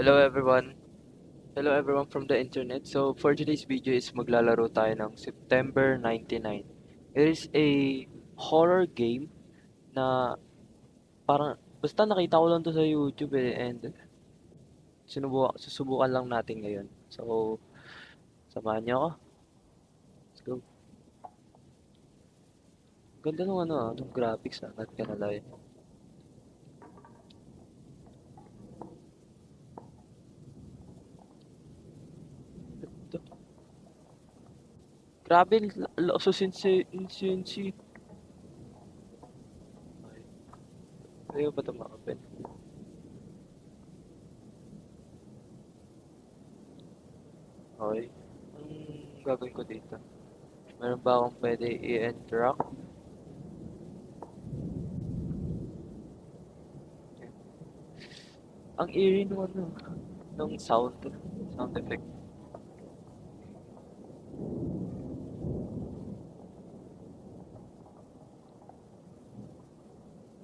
Hello everyone. Hello everyone from the internet. So for today's video is maglalaro tayo ng September 99. It is a horror game na parang basta nakita ko lang to sa YouTube and susubukan lang natin ngayon. So samahan niyo ako. Let's go. Ganda nung nung graphics not gonna lie. Ito. Grabe, so sinsi. Ayaw ba ito ma-open? Okay. Anong gagawin ko dito? Meron ba akong pwede i-interact? Ang eerie nung nung sound effect.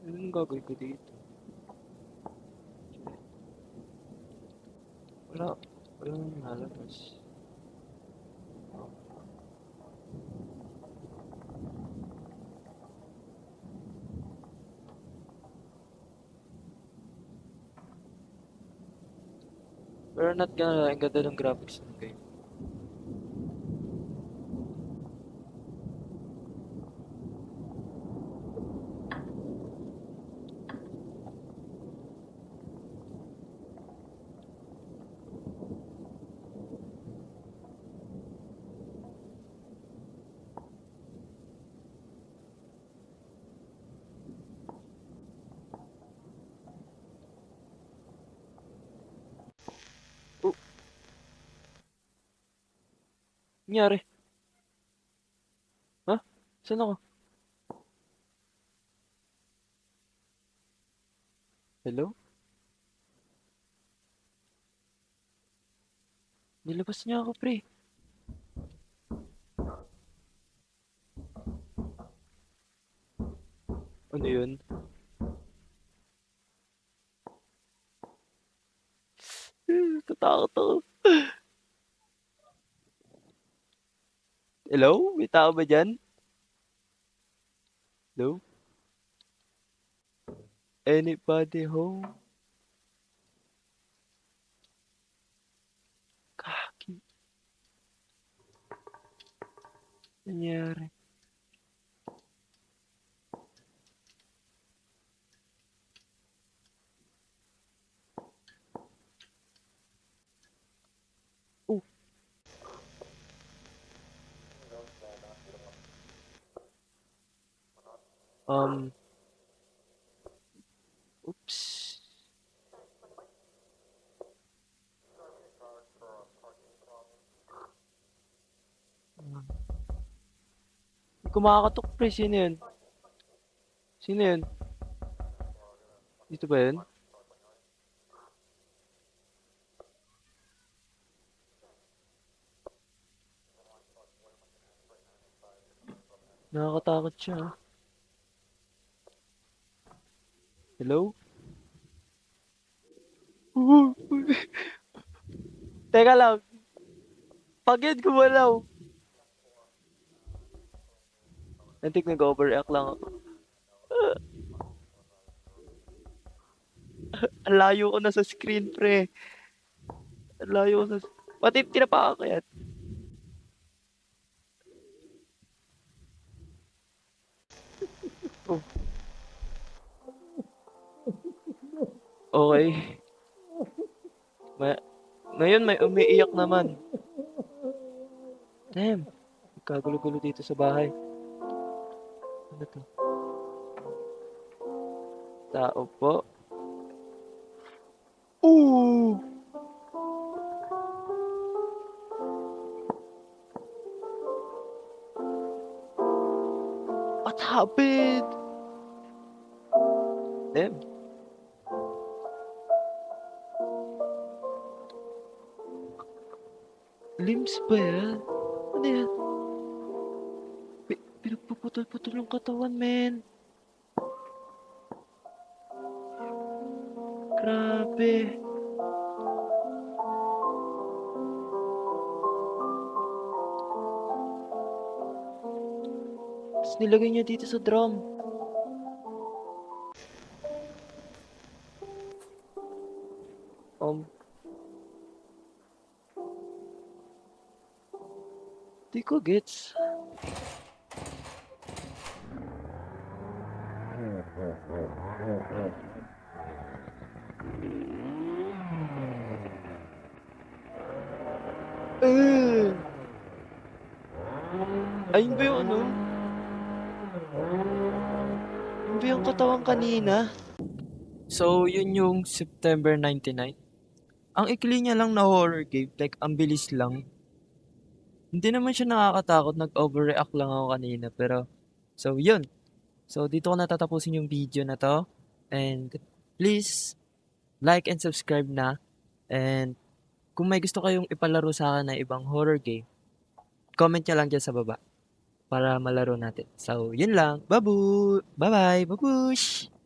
Anong gagawin ko dito? Wala, walang lalabas. Pero not gonna lie, ang ganda ng graphics ng game. Oh, nangyari? Ha? Saan ako? Hello? Nilabas niya ako, pre. Ano yun? Tatakot ako. Hello? May tao ba dyan? Hello? Anybody home? Kaki. Nangyari? Oh, um, oops. Hindi ko makakatok, pre. Sino yun? Sino yun? Dito ba yun? Nakakatakot siya. Hello? Teka lang. Pag-yun gumalaw. Nantik nag-overreact lang ako. Ang layo ko na sa screen, pre. Ang layo ko sa... Pati tinapakan ko yan. Oh, okay. May... Ngayon may umiiyak naman. Damn. Nagkagulo-gulo dito sa bahay. Ano to? Tao po. Ooh! What happened? Damn. Limbs ba yan? Ano yan? Pinagpuputol-putol yung katawan, men. Grabe. nilagay niya dito sa drum. Um, di ko gets. Eh, ayun ba yung ano? Yun ba yung katawan kanina? So, yun yung September 99. Ang ikli niya lang na horror game, like, ang bilis lang. Hindi naman siya nakakatakot, nag-overreact lang ako kanina, pero, so, yun. So, dito ko natatapusin yung video na to. And, please, like and subscribe na. And, kung may gusto kayong ipalaro sa akin na ibang horror game, comment nyo lang dyan sa baba para malaro natin. So, yun lang. Bye-bye! Babush!